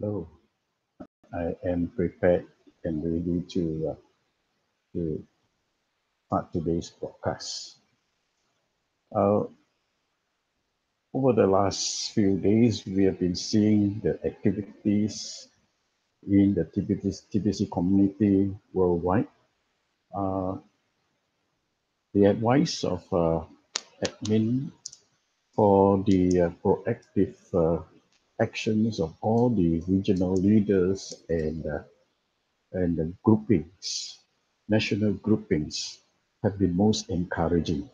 Hello, I am prepared and ready to start today's podcast. Uh, Over the last few days, we have been seeing the activities in the TBC community worldwide. Uh, the advice of admin for the proactive actions of all the regional leaders and the groupings, national groupings, have been most encouraging.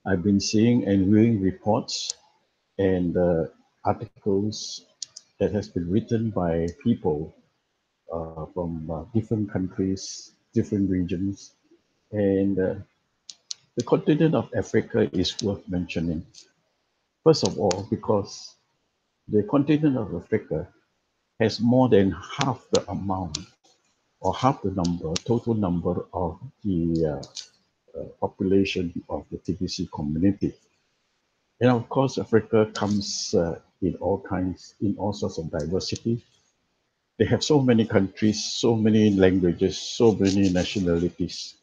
I've been seeing and reading reports and articles that has been written by people from different countries, different regions, and the continent of Africa is worth mentioning. First of all, because the continent of Africa has more than half the amount or half the number, total number of the population of the TBC community. And of course, Africa comes in all kinds, in all sorts of diversity. They have so many countries, so many languages, so many nationalities.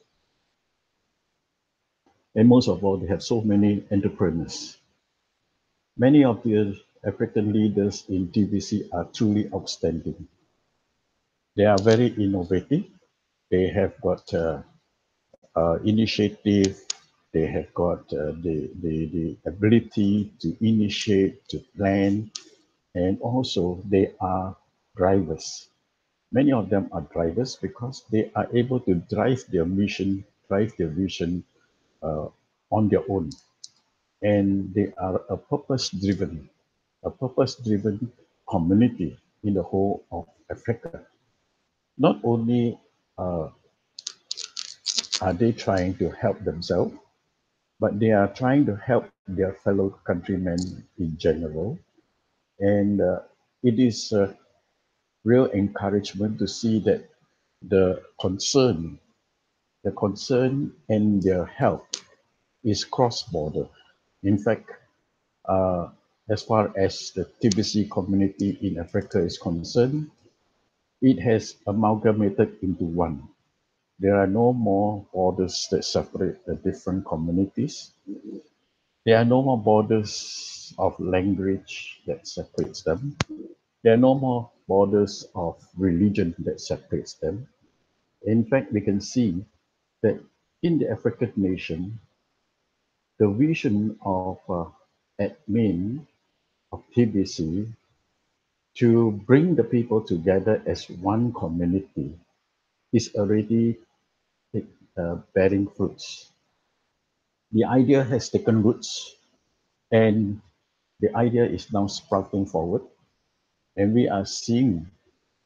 And most of all, they have so many entrepreneurs. Many of the African leaders in TBC are truly outstanding. They are very innovative. They have got initiative. They have got the ability to initiate, to plan, and also they are drivers. Many of them are drivers because they are able to drive their vision uh, on their own, and they are a purpose-driven community in the whole of Africa. Not only uh, are they trying to help themselves, but they are trying to help their fellow countrymen in general, and it is real encouragement to see that the concern, the concern and their help is cross-border. In fact, uh, as far as the TBC community in Africa is concerned, it has amalgamated into one. There are no more borders that separate the different communities. There are no more borders of language that separates them. There are no more borders of religion that separates them. In fact, we can see that in the African nation, the vision of admin of TBC to bring the people together as one community is already bearing fruits. The idea has taken roots, and the idea is now sprouting forward, and we are seeing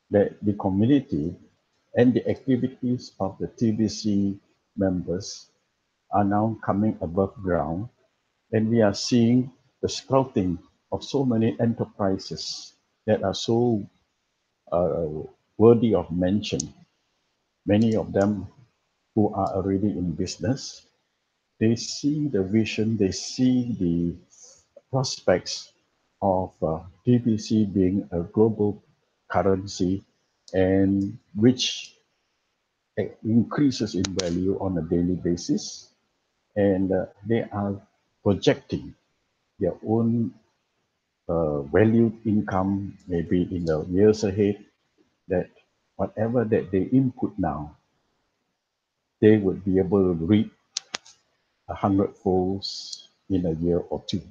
that the community and the activities of the TBC members are now coming above ground, and we are seeing the sprouting of so many enterprises that are so uh, worthy of mention. Many of them who are already in business, they see the vision, they see the prospects of TBC being a global currency and which increases in value on a daily basis. And they are projecting their own valued income maybe in the years ahead, that whatever that they input now, they would be able to reap 100 folds in a year or two.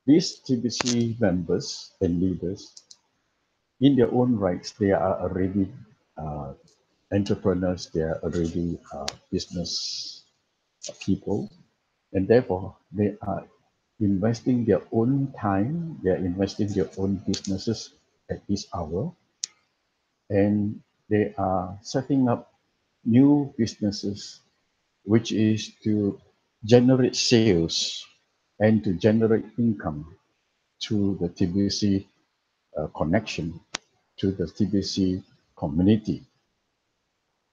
These TBC members and leaders, in their own rights, they are already uh, entrepreneurs, they are already business people, and therefore they are investing their own time, they are investing their own businesses at this hour, and they are setting up new businesses, which is to generate sales and to generate income to the TBC connection, to the TBC community.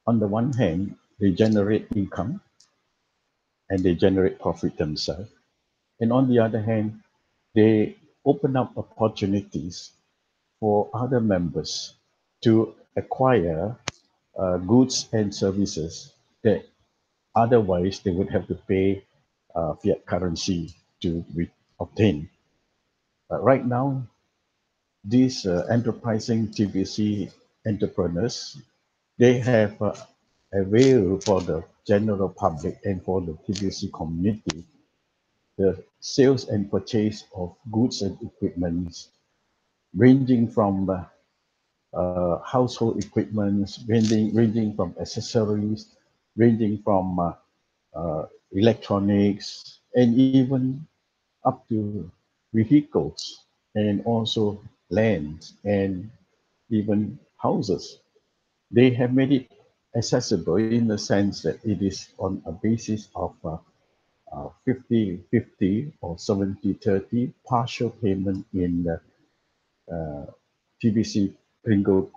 On the one hand, they generate income and they generate profit themselves. And on the other hand, they open up opportunities for other members to acquire goods and services that otherwise they would have to pay fiat currency to obtain. Right now, these enterprising TVC entrepreneurs, they have availed for the general public and for the TVC community the sales and purchase of goods and equipments ranging from household equipments, ranging from accessories, ranging from electronics, and even up to vehicles, and also lands and even houses. They have made it accessible in the sense that it is on a basis of 50-50 or 70-30 partial payment in the TBC Kringle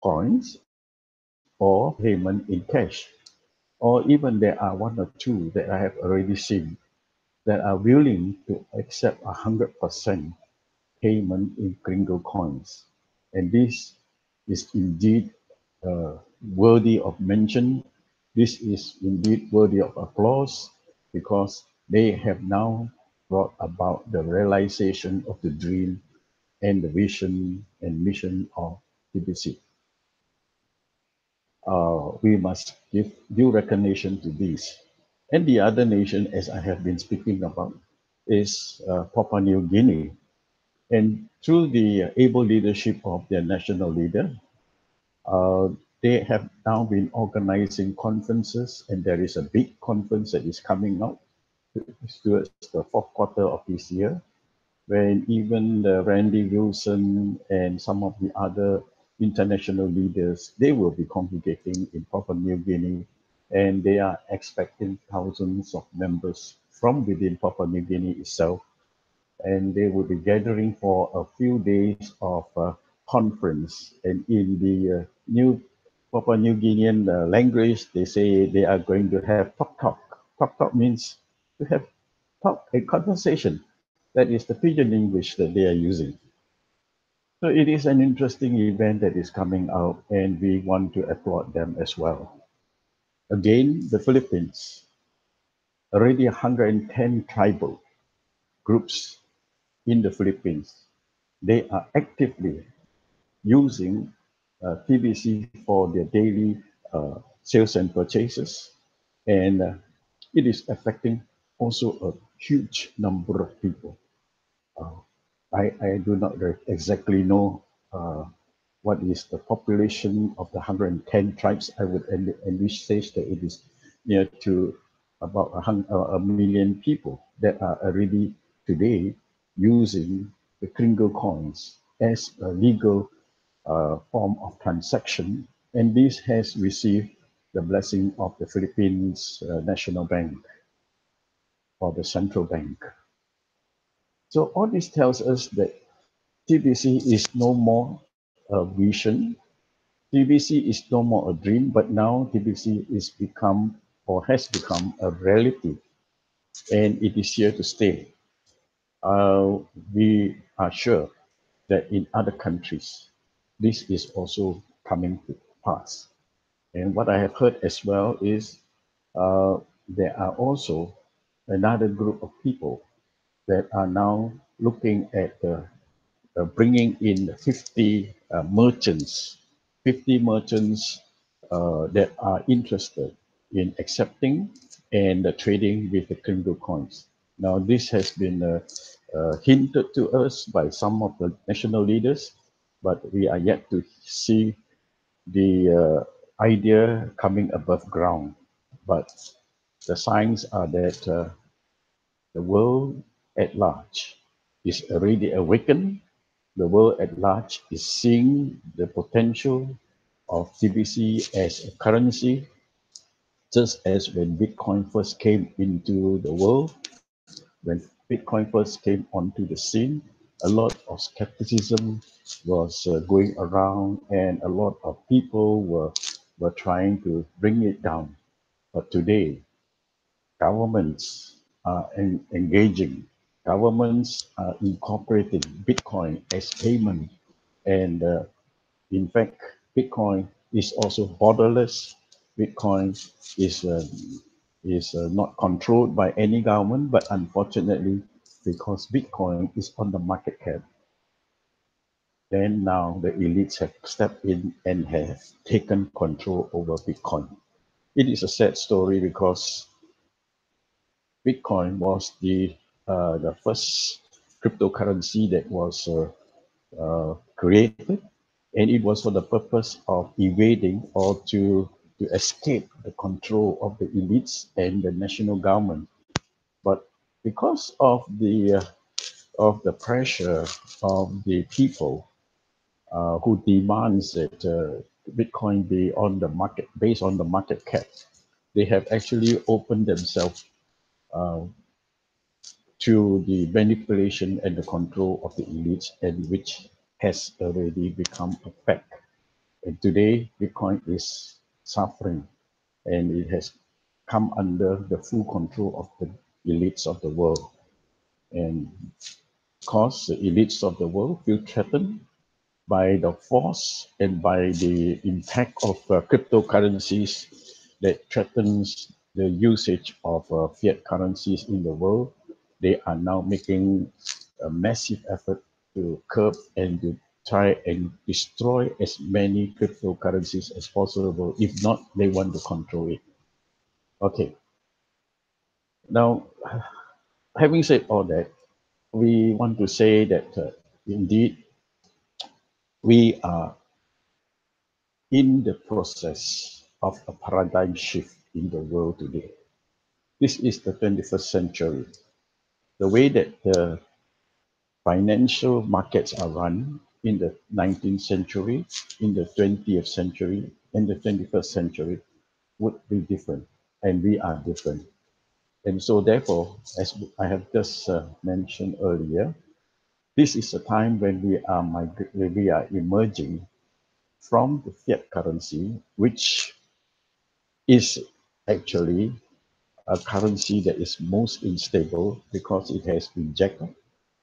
coins or payment in cash. Or even there are one or two that I have already seen that are willing to accept 100% payment in Kringle coins. And this is indeed worthy of mention. This is indeed worthy of applause because they have now brought about the realization of the dream and the vision and mission of TBC. We must give due recognition to these. And the other nation, as I have been speaking about, is Papua New Guinea. And through the able leadership of their national leader, uh, they have now been organizing conferences, and there is a big conference that is coming out towards the fourth quarter of this year, when even Randy Wilson and some of the other international leaders, they will be congregating in Papua New Guinea, and they are expecting thousands of members from within Papua New Guinea itself, and they will be gathering for a few days of conference. And in the new Papua New Guinean language, they say they are going to have talk talk. Talk talk means to have talk, a conversation. That is the pidgin English that they are using. So it is an interesting event that is coming out, and we want to applaud them as well. Again, the Philippines, already 110 tribal groups in the Philippines. They are actively using TBC for their daily sales and purchases, and it is affecting also a huge number of people. Uh, I do not exactly know what is the population of the 110 tribes. I would envisage that it is near to about a million people that are already today using the Kringle coins as a legal form of transaction. And this has received the blessing of the Philippines National Bank or the central bank. So all this tells us that TBC is no more a vision. TBC is no more a dream, but now TBC is become or has become a reality, and it is here to stay. We are sure that in other countries, this is also coming to pass. And what I have heard as well is there are also another group of people that are now looking at bringing in 50 merchants, 50 merchants that are interested in accepting and trading with the crypto coins. Now, this has been hinted to us by some of the national leaders, but we are yet to see the idea coming above ground. But the signs are that the world at large is already awakened. The world at large is seeing the potential of TBC as a currency, just as when Bitcoin first came into the world. When Bitcoin first came onto the scene, a lot of skepticism was going around, and a lot of people were trying to bring it down. But today, governments are engaging. Governments are incorporating Bitcoin as payment, and in fact, Bitcoin is also borderless. Bitcoin is not controlled by any government, but unfortunately, because Bitcoin is on the market cap, then now the elites have stepped in and have taken control over Bitcoin. It is a sad story because Bitcoin was the first cryptocurrency that was created, and it was for the purpose of evading or to escape the control of the elites and the national government. But because of the pressure of the people who demands that Bitcoin be on the market based on the market cap, they have actually opened themselves uh, to the manipulation and the control of the elites, and which has already become a fact. And today, Bitcoin is suffering, and it has come under the full control of the elites of the world. And because the elites of the world feel threatened by the force and by the impact of cryptocurrencies that threatens the usage of fiat currencies in the world, they are now making a massive effort to curb and to try and destroy as many cryptocurrencies as possible. If not, they want to control it. Okay. Now, having said all that, we want to say that indeed we are in the process of a paradigm shift in the world today. This is the 21st century. The way that the financial markets are run in the 19th century, in the 20th century, and the 21st century would be different, and we are different. And so, therefore, as I have just mentioned earlier, this is a time when we are emerging from the fiat currency, which is actually a currency that is most unstable because it has been jacked up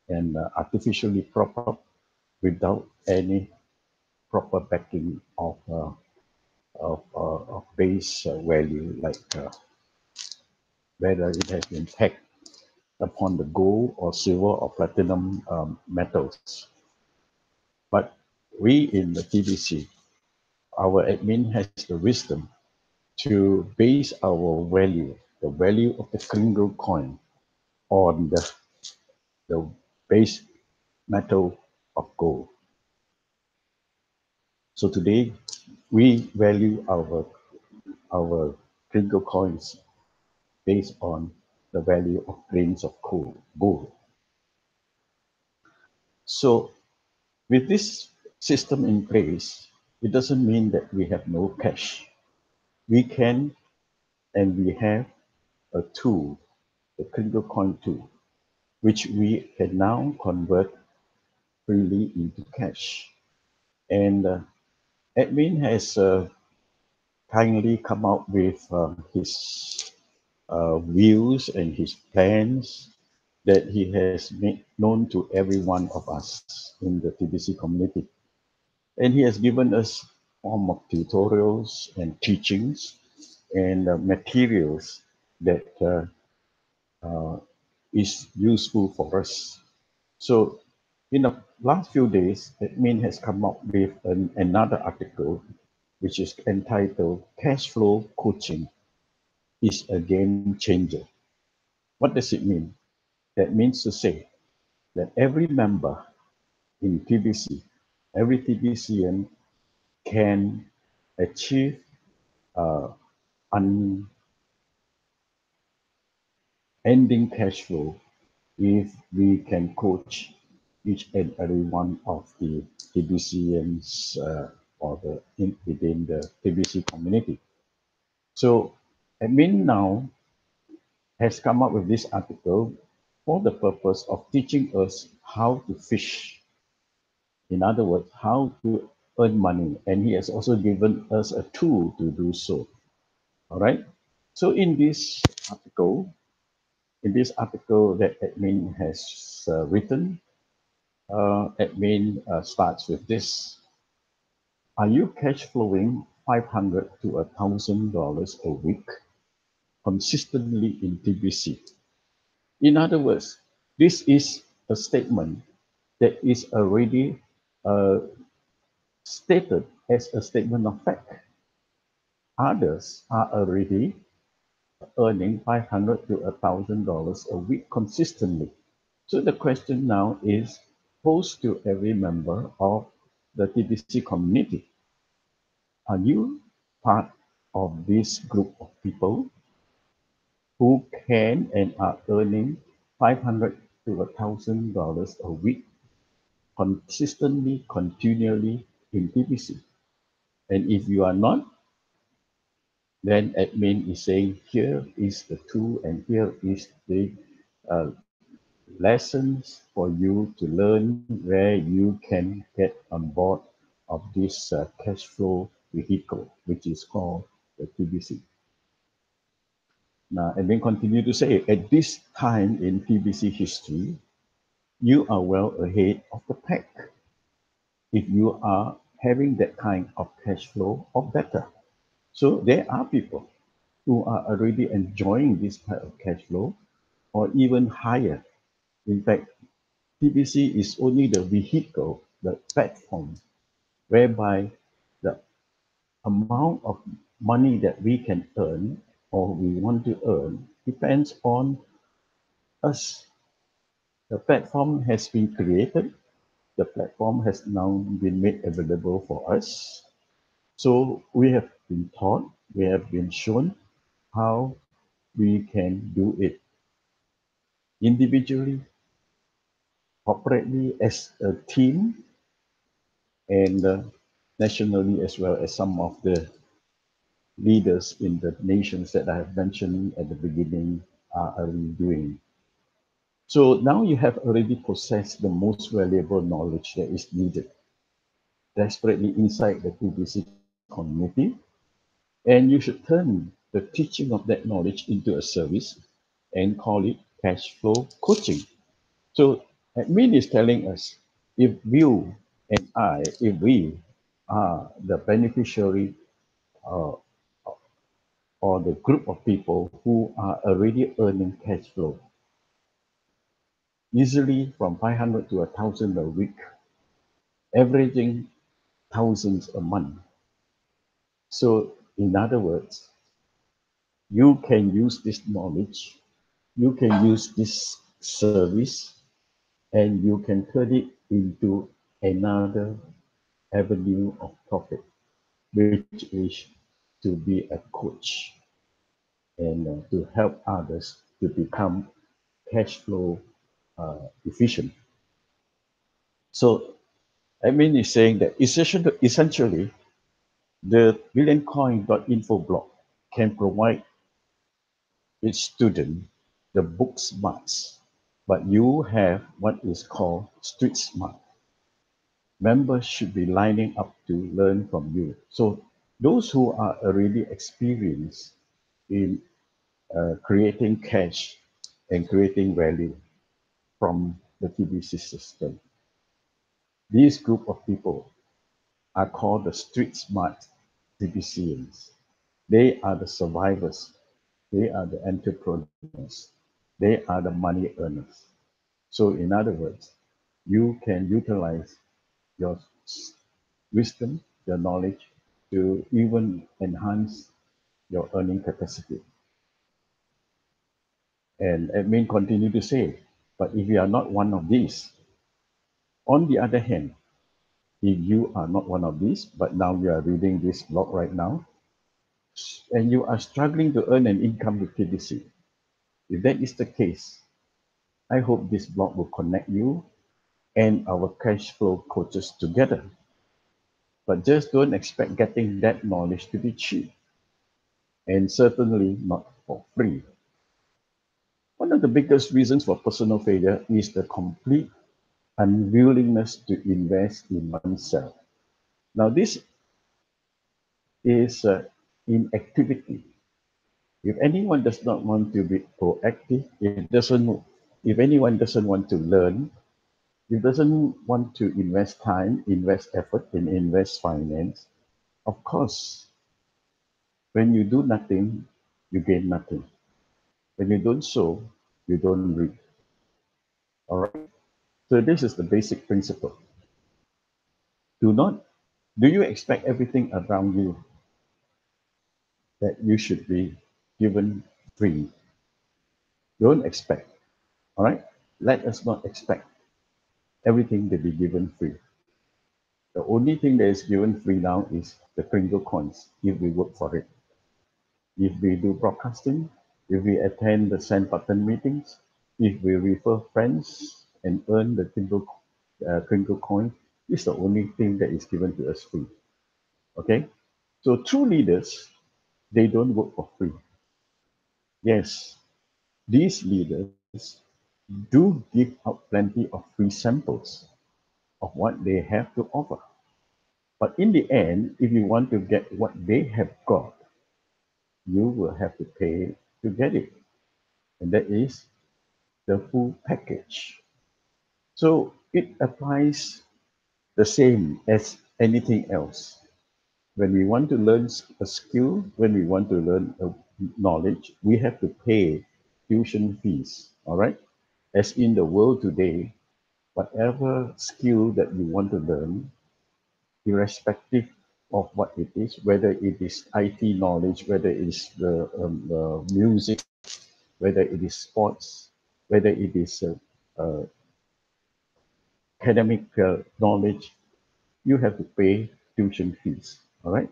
and artificially propped up without any proper backing of base value, like whether it has been pegged upon the gold or silver or platinum metals. But we in the TBC, our admin has the wisdom to base our value, the value of the Kringle coin, on the base metal of gold. So today we value our Kringle coins based on the value of grains of gold. So with this system in place, it doesn't mean that we have no cash. We can and we have a tool, the Kringle coin tool, which we can now convert freely into cash. And admin has kindly come up with his views and his plans that he has made known to every one of us in the TBC community. And he has given us form of tutorials and teachings and materials that uh, is useful for us. So in the last few days, admin has come up with another article which is entitled Cashflow Coaching is a Game Changer. What does it mean? That means to say that every member in TBC, every TBCN can achieve unending cash flow if we can coach each and every one of the TBCNs within the TBC community. So admin now has come up with this article for the purpose of teaching us how to fish. In other words, how to earn money. And he has also given us a tool to do so. All right. So in this article, In this article that admin has written, admin starts with this. Are you cash flowing $500 to $1,000 a week consistently in TBC? In other words, this is a statement that is already uh, stated as a statement of fact. Others are already earning $500 to $1,000 a week consistently. So the question now is posed to every member of the TBC community. Are you part of this group of people who can and are earning $500 to $1,000 a week consistently, continually in TBC? And if you are not, then admin is saying here is the tool and here is the uh, lessons for you to learn where you can get on board of this cash flow vehicle, which is called the TBC. Now, and then continue to say, at this time in TBC history, you are well ahead of the pack if you are having that kind of cash flow or better. So there are people who are already enjoying this type of cash flow or even higher. In fact, TBC is only the vehicle, the platform, whereby the amount of money that we can earn or we want to earn depends on us. The platform has been created. The platform has now been made available for us. So we have been taught, we have been shown how we can do it individually, corporately, as a team, and nationally as well as some of the leaders in the nations that I have mentioned at the beginning are already doing. So now you have already possessed the most valuable knowledge that is needed desperately inside the TBC community, and you should turn the teaching of that knowledge into a service and call it cash flow coaching. So admin is telling us if you and I, if we are the beneficiary uh, or the group of people who are already earning cash flow, easily from 500 to 1,000 a week, averaging thousands a month. So, in other words, you can use this knowledge, you can use this service, and you can turn it into another avenue of profit, which is to be a coach and to help others to become cash flow efficient. So admin is saying that essentially the billioncoin.info blog can provide its student the book smarts, but you have what is called street smart. Members should be lining up to learn from you. So those who are already experienced in creating cash and creating value from the TBC system, these group of people are called the street smart TBCians. They are the survivors. They are the entrepreneurs. They are the money earners. So, in other words, you can utilize your wisdom, your knowledge to even enhance your earning capacity. And admin continue to say, but if you are not one of these, on the other hand, if you are not one of these, but now you are reading this blog right now, and you are struggling to earn an income with TBC, if that is the case, I hope this blog will connect you and our cash flow coaches together. But just don't expect getting that knowledge to be cheap, and certainly not for free. One of the biggest reasons for personal failure is the complete unwillingness to invest in oneself. Now, this is inactivity If anyone does not want to be proactive, if anyone doesn't want to learn, if doesn't want to invest time, invest effort, and invest finance, of course, when you do nothing, you gain nothing. When you don't sow, you don't reap. All right. So this is the basic principle. Do not, do you expect everything around you that you should be given free? Don't expect. All right. Let us not expect everything to be given free. The only thing that is given free now is the Kringle coins if we work for it. If we do broadcasting, if we attend the send button meetings, if we refer friends and earn the Kringle coin, it's the only thing that is given to us free. Okay? So true leaders, they don't work for free. Yes, these leaders do give out plenty of free samples of what they have to offer. But in the end, if you want to get what they have got, you will have to pay to get it. And that is the full package. So it applies the same as anything else. When we want to learn a skill, when we want to learn a knowledge, we have to pay tuition fees. All right. As in the world today, whatever skill that you want to learn, irrespective of what it is, whether it is IT knowledge, whether it is the music, whether it is sports, whether it is academic knowledge, you have to pay tuition fees. All right.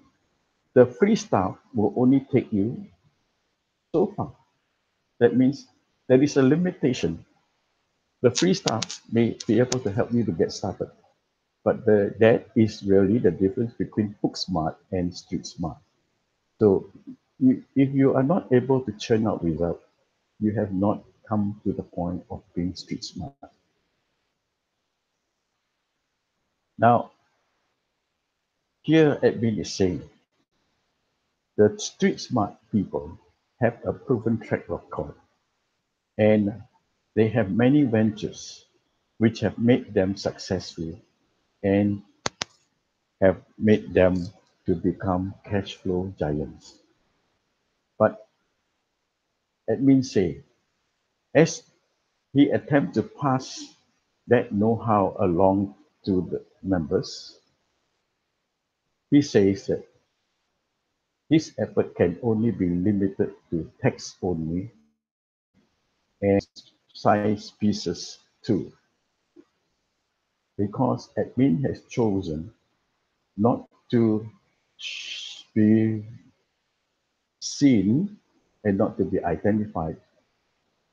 The free stuff will only take you so far. That means there is a limitation. The free stuff may be able to help you to get started, but that is really the difference between book smart and street smart. So if you are not able to churn out results, you have not come to the point of being street smart. Now, here admin is saying the street smart people have a proven track record and they have many ventures which have made them successful and have made them to become cash flow giants. But admin say, as he attempts to pass that know-how along to the members, he says that his effort can only be limited to text only and size pieces too, because admin has chosen not to be seen and not to be identified.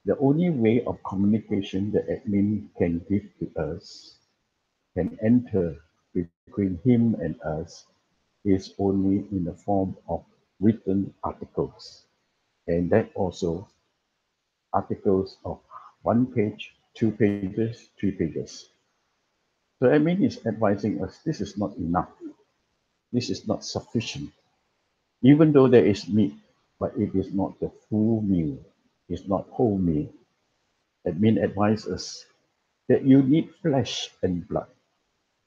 The only way of communication that admin can give to us, can enter between him and us, is only in the form of written articles. And that also articles of 1 page, 2 pages, 3 pages. So admin is advising us this is not enough. This is not sufficient. Even though there is meat, but it is not the full meal. It's not whole meal. Admin advises us that you need flesh and blood,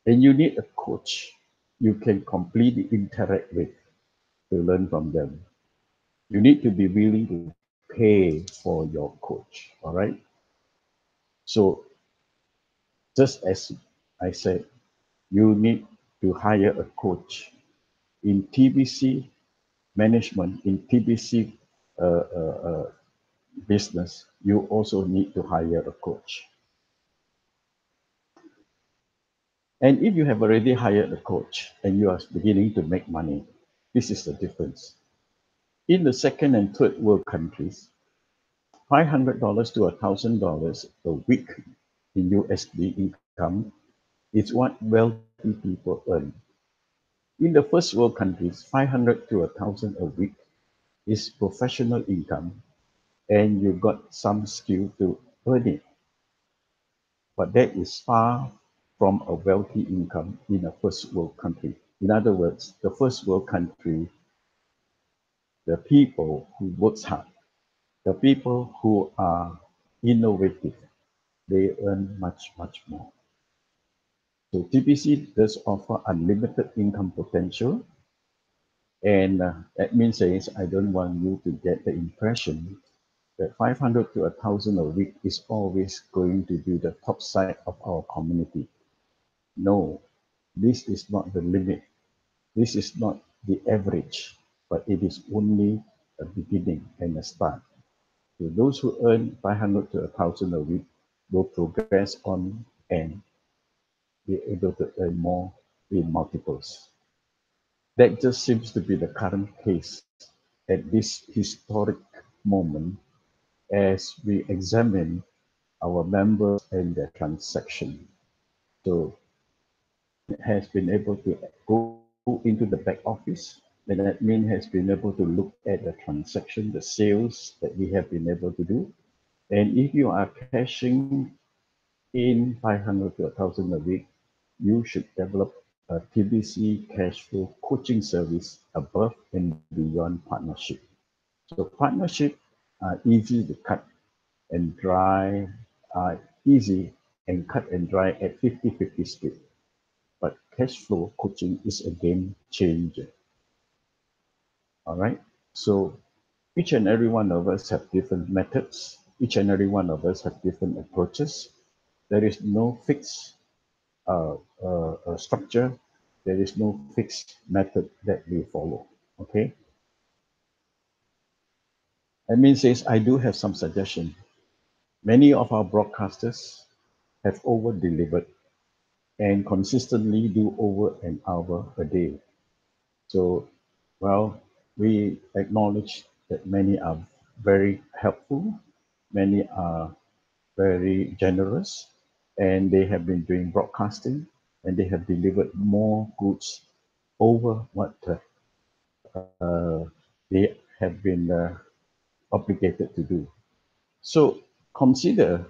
and you need a coach you can completely interact with to learn from them. You need to be willing to pay for your coach. All right. So just as I said, you need to hire a coach in TBC management, in TBC business. You also need to hire a coach. And if you have already hired a coach and you are beginning to make money, this is the difference. In the second and third world countries, $500 to $1,000 a week in USD income is what wealthy people earn. In the first world countries, 500 to 1,000 a week is professional income and you got some skill to earn it. But that is far from a wealthy income in a first world country. In other words, the first world country the people who works hard, the people who are innovative, they earn much, much more. So TPC does offer unlimited income potential. And admin says, I don't want you to get the impression that 500 to 1,000 a week is always going to be the top side of our community. No, this is not the limit. This is not the average, but it is only a beginning and a start. So those who earn 500 to 1,000 a week will progress on and be able to earn more in multiples. That just seems to be the current case at this historic moment as we examine our members and their transaction. So admin has been able to go into the back office, and admin has been able to look at the transaction, the sales that we have been able to do. And if you are cashing in 500 to 1,000 a week, you should develop a TBC cash flow coaching service above and beyond partnership. So partnership are easy to cut and dry, are easy and cut and dry at 50-50 split. But cash flow coaching is a game changer. All right. So each and every one of us have different methods. Each and every one of us have different approaches. There is no fixed structure. There is no fixed method that we follow. Okay. Admin says, I do have some suggestion. Many of our broadcasters have over delivered and consistently do over an hour a day. So, well, we acknowledge that many are very helpful, many are very generous, and they have been doing broadcasting and they have delivered more goods over what they have been obligated to do. So consider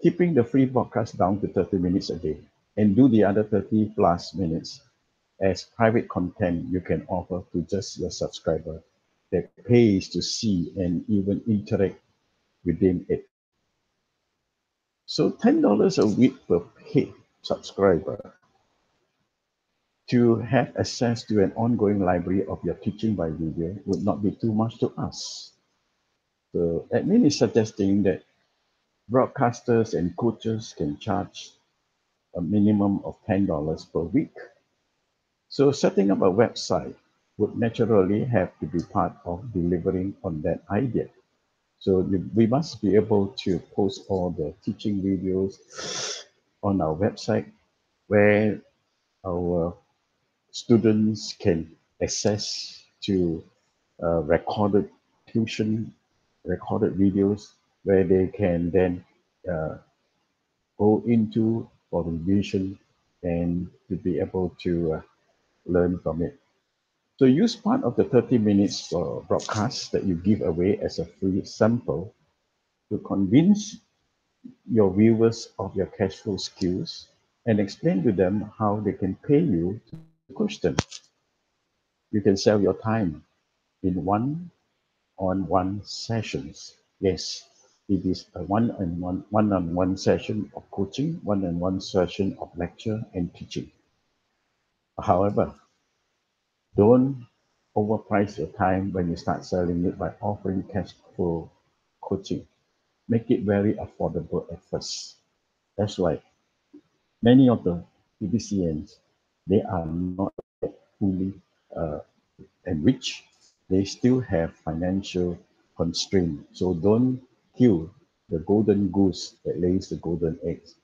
keeping the free broadcast down to 30 minutes a day and do the other 30 plus minutes as private content you can offer to just your subscriber that pays to see and even interact within it. So $10 a week per paid subscriber to have access to an ongoing library of your teaching by video would not be too much to ask. So admin is suggesting that broadcasters and coaches can charge a minimum of $10 per week. So setting up a website would naturally have to be part of delivering on that idea. So we must be able to post all the teaching videos on our website where our students can access to recorded tuition, recorded videos where they can then uh, go into for revision and to be able to learn from it. So use part of the 30 minutes broadcast that you give away as a free sample to convince your viewers of your cash flow skills and explain to them how they can pay you to coach them. You can sell your time in one-on-one sessions. Yes, it is a one-on-one session of coaching, one-on-one session of lecture and teaching. However, don't overprice your time when you start selling it by offering cash flow coaching. Make it very affordable at first. That's why many of the PBCNs, they are not yet fully enriched. They still have financial constraint. So don't kill the golden goose that lays the golden eggs.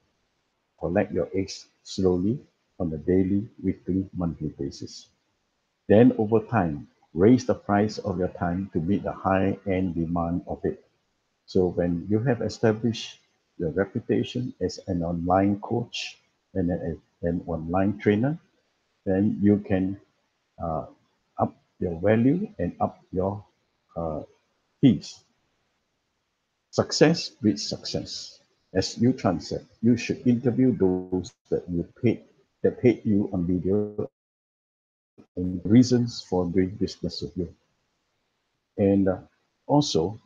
Collect your eggs slowly on a daily, weekly, monthly basis. Then over time, raise the price of your time to meet the high-end demand of it. So when you have established your reputation as an online coach and an online trainer, then you can uh, up your value and up your uh, fees. Success breeds success. As you transact, you should interview those that paid you on video and give them reasons for doing business with you. and also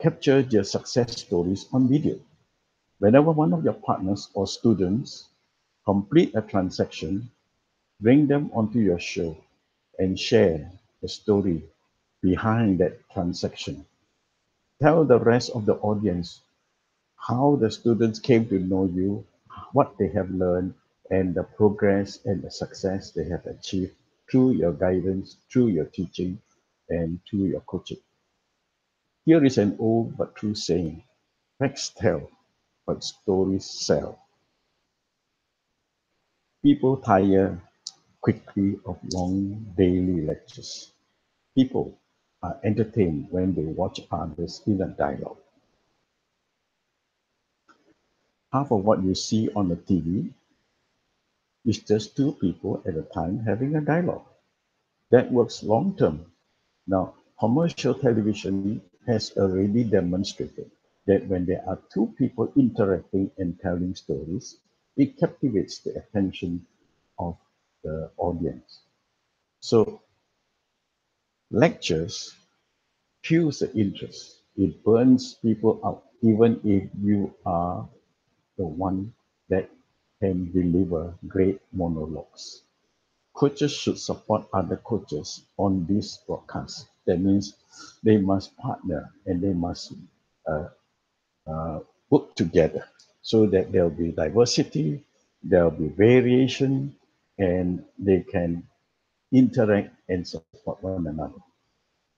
capture their success stories on video. Whenever one of your partners or students complete a transaction, bring them onto your show and share the story behind that transaction. Tell the rest of the audience how the students came to know you, what they have learned, and the progress and the success they have achieved through your guidance, through your teaching, and through your coaching. Here is an old but true saying: facts tell, but stories sell. People tire quickly of long daily lectures. People are entertained when they watch others in a dialogue. Half of what you see on the TV is just two people at a time having a dialogue. That works long term. Now, commercial television has already demonstrated that when there are two people interacting and telling stories, it captivates the attention of the audience. So, lectures fuels the interest. It burns people out, even if you are the one that can deliver great monologues. Coaches should support other coaches on this broadcast. That means they must partner and they must uh, work together so that there'll be diversity, there'll be variation, and they can interact and support one another.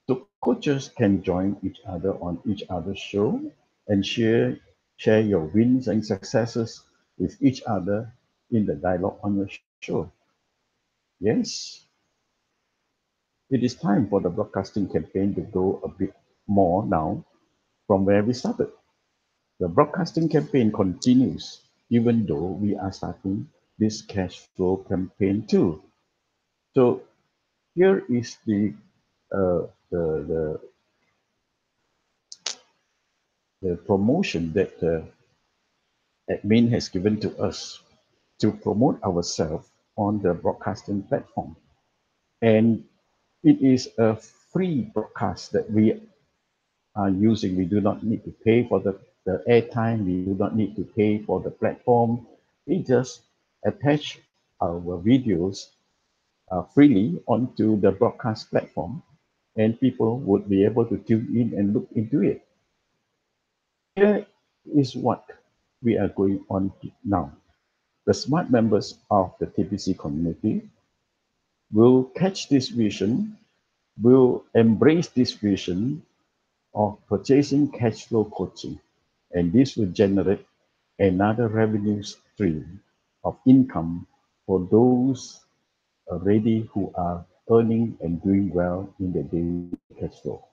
So coaches can join each other on each other's show and share your wins and successes with each other in the dialogue on your show. Yes, it is time for the broadcasting campaign to go a bit more now from where we started. The broadcasting campaign continues even though we are starting this cash flow campaign too. So here is uh, the, the the promotion that admin has given to us to promote ourselves on the broadcasting platform. And it is a free broadcast that we are using. We do not need to pay for the airtime. We do not need to pay for the platform. We just attach our videos freely onto the broadcast platform, and people would be able to tune in and look into it. Here is what we are going on to now. The smart members of the TPC community will catch this vision, will embrace this vision of purchasing cash flow coaching. And this will generate another revenue stream of income for those already who are earning and doing well in the daily cash flow.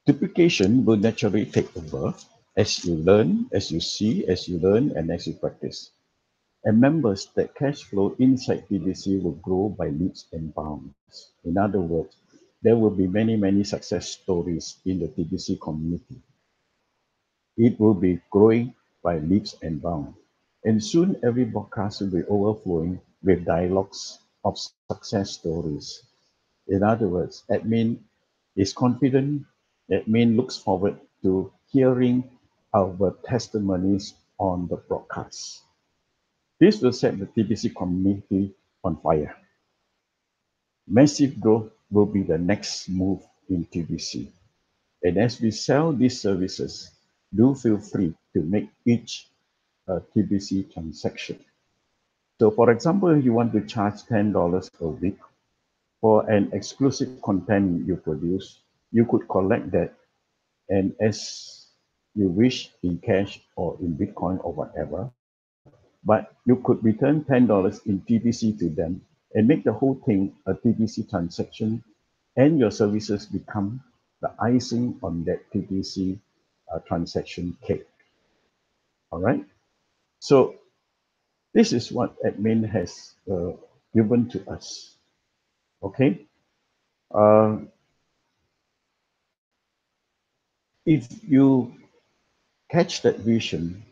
Duplication will naturally take over as you learn, as you see, as you learn, and as you practice. And members that cash flow inside TDC will grow by leaps and bounds. In other words, there will be many, many success stories in the TDC community. It will be growing by leaps and bounds. And soon every broadcast will be overflowing with dialogues of success stories. In other words, admin is confident, admin looks forward to hearing our testimonies on the broadcast. This will set the TBC community on fire. Massive growth will be the next move in TBC. And as we sell these services, do feel free to make each TBC transaction. So for example, if you want to charge $10 a week for an exclusive content you produce, you could collect that and as you wish in cash or in Bitcoin or whatever, but you could return $10 in TBC to them and make the whole thing a TBC transaction, and your services become the icing on that TBC transaction cake. All right. So this is what admin has given to us. Okay. Uh, if you catch that vision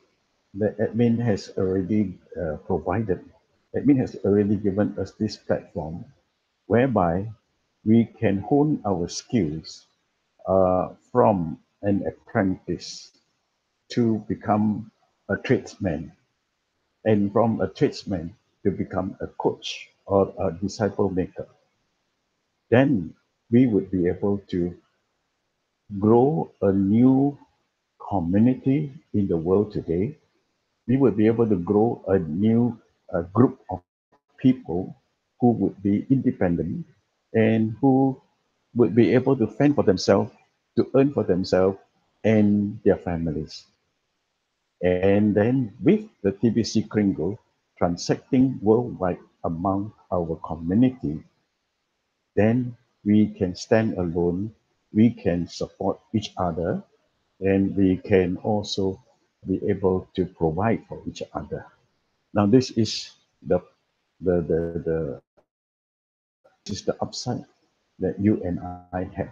that admin has already provided, admin has already given us this platform whereby we can hone our skills from an apprentice to become a tradesman, and from a tradesman to become a coach or a disciple maker. Then we would be able to grow a new community in the world today. We would be able to grow a new group of people who would be independent and who would be able to fend for themselves, to earn for themselves and their families. And then with the TBC Kringle transacting worldwide among our community, then we can stand alone, we can support each other, and we can also be able to provide for each other. Now, this is this is the upside that you and I have.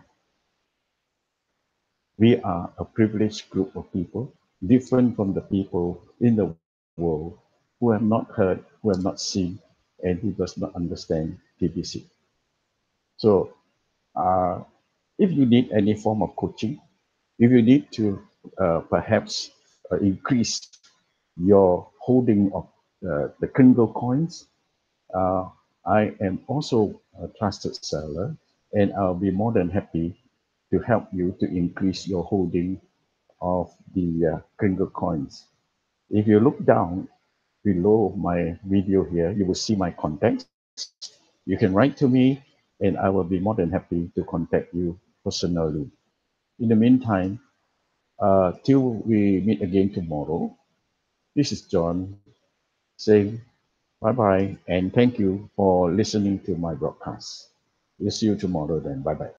We are a privileged group of people, different from the people in the world who have not heard, who have not seen, and who does not understand TBC. So, uh, if you need any form of coaching, if you need to perhaps increase your holding of the Kringle coins, uh, I am also a trusted seller, and I'll be more than happy to help you to increase your holding of the Kringle coins. If you look down below my video here, you will see my contacts. You can write to me, and I will be more than happy to contact you personally. In the meantime, till we meet again tomorrow, this is John saying bye bye and thank you for listening to my broadcast. We'll see you tomorrow then. Bye bye.